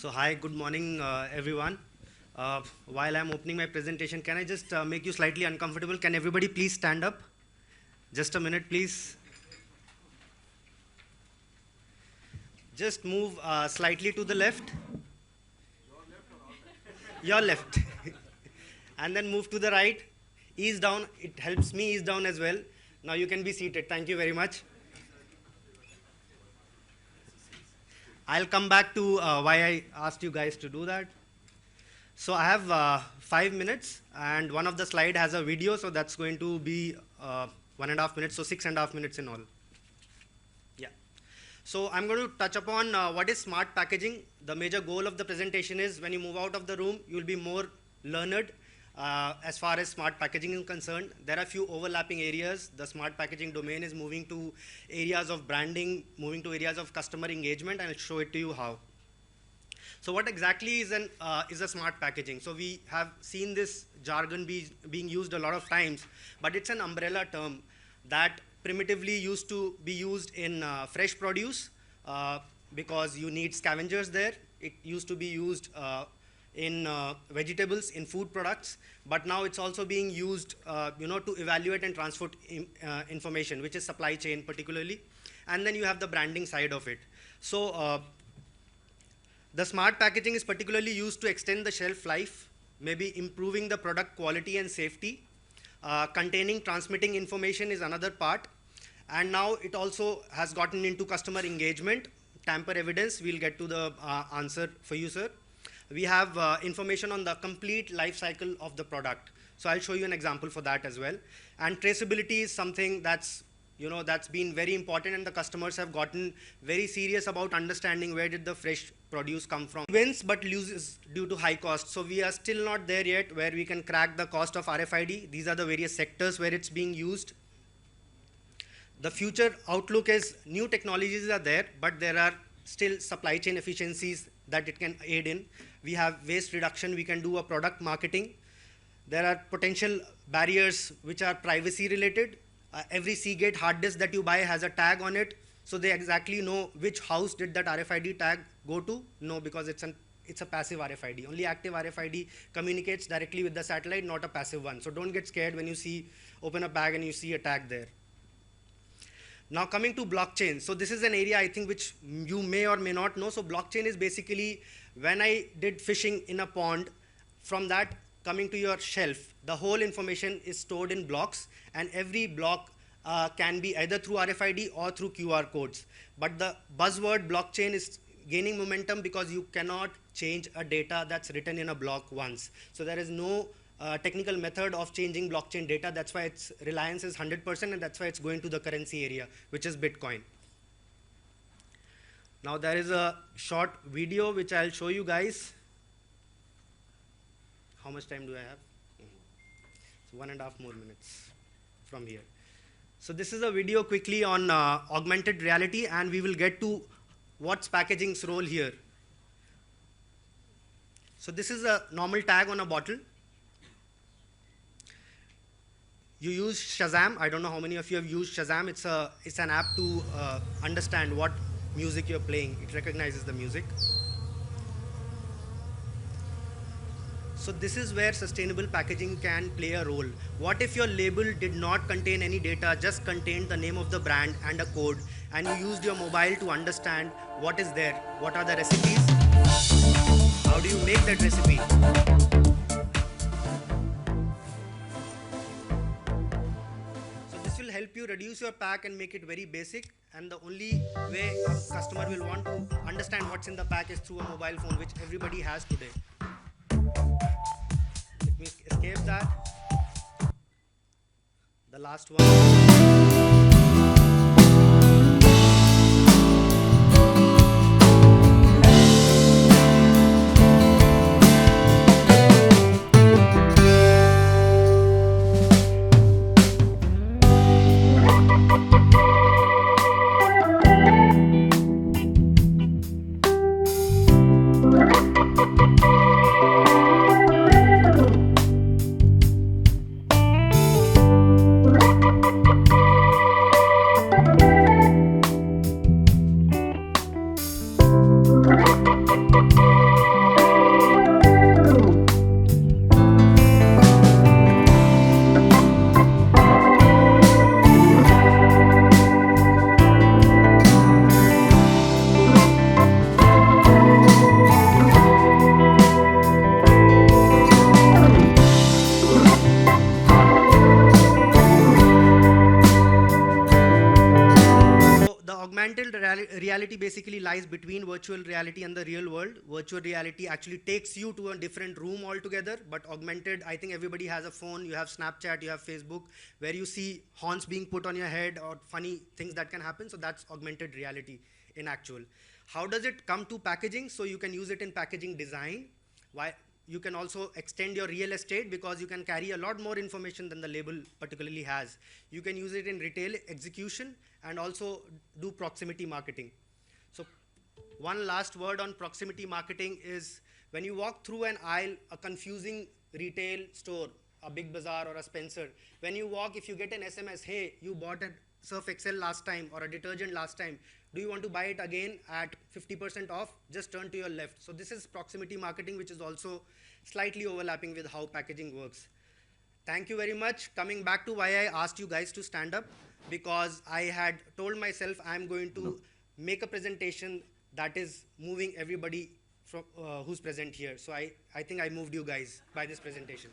So hi, good morning everyone. While I'm opening my presentation, can I just make you slightly uncomfortable? Can everybody please stand up? Just a minute, please. Just move slightly to the left. Your left. And then move to the right. Ease down. It helps me ease down as well. Now you can be seated. Thank you very much. I'll come back to why I asked you guys to do that. So I have 5 minutes, and one of the slide has a video, so that's going to be 1.5 minutes, so 6.5 minutes in all. Yeah. So I'm going to touch upon what is smart packaging. The major goal of the presentation is when you move out of the room, you'll be more learned as far as smart packaging is concerned. There are a few overlapping areas. The smart packaging domain is moving to areas of branding, moving to areas of customer engagement, and I'll show it to you how. So what exactly is a smart packaging? So we have seen this jargon being used a lot of times, but it's an umbrella term that primitively used to be used in fresh produce because you need scavengers there. It used to be used in vegetables, in food products, but now it's also being used to evaluate and transfer information, which is supply chain particularly. And then you have the branding side of it. So the smart packaging is particularly used to extend the shelf life, maybe improving the product quality and safety. Containing, transmitting information is another part. And now it also has gotten into customer engagement, tamper evidence. We'll get to the answer for you, sir. We have information on the complete life cycle of the product. So I'll show you an example for that as well. And traceability is something that's been very important, and the customers have gotten very serious about understanding where did the fresh produce come from. Wins but loses due to high cost. So we are still not there yet where we can crack the cost of RFID. These are the various sectors where it's being used. The future outlook is new technologies are there, but there are still supply chain efficiencies that it can aid in. We have waste reduction. We can do a product marketing. There are potential barriers which are privacy related. Every Seagate hard disk that you buy has a tag on it, so they exactly know which house did that RFID tag go to. No, because it's a passive RFID. Only active RFID communicates directly with the satellite, not a passive one. So don't get scared when you open a bag and you see a tag there. Now coming to blockchain. So this is an area I think which you may or may not know. So blockchain is basically when I did fishing in a pond, from that coming to your shelf, the whole information is stored in blocks, and every block can be either through RFID or through QR codes. But the buzzword blockchain is gaining momentum because you cannot change a data that's written in a block once. So there is no technical method of changing blockchain data. That's why its reliance is 100%, and that's why it's going to the currency area, which is Bitcoin. Now there is a short video which I'll show you guys. How much time do I have? So 1.5 more minutes from here. So this is a video quickly on augmented reality, and we will get to what's packaging's role here. So this is a normal tag on a bottle. You use Shazam. I don't know how many of you have used Shazam. It's an app to understand what music you're playing. It recognizes the music. So this is where sustainable packaging can play a role. What if your label did not contain any data, just contained the name of the brand and a code, and you used your mobile to understand what is there, what are the recipes, how do you make that recipe? So this will help you reduce your pack and make it very basic, and the only way a customer will want to understand what's in the pack is through a mobile phone, which everybody has today. Let me escape that. The last one. reality basically lies between virtual reality and the real world. Virtual reality actually takes you to a different room altogether, but augmented, I think everybody has a phone, you have Snapchat, you have Facebook, where you see horns being put on your head or funny things that can happen, so that's augmented reality in actual. How does it come to packaging? So you can use it in packaging design. Why? You can also extend your real estate because you can carry a lot more information than the label particularly has. You can use it in retail execution and also do proximity marketing. So one last word on proximity marketing is when you walk through an aisle, a confusing retail store, a Big Bazaar or a Spencer, when you walk, if you get an SMS, hey, you bought a Surf Excel last time or a detergent last time, do you want to buy it again at 50% off? Just turn to your left. So this is proximity marketing, which is also slightly overlapping with how packaging works. Thank you very much. Coming back to why I asked you guys to stand up, because I had told myself I'm going to make a presentation that is moving everybody from, who's present here. So I think I moved you guys by this presentation.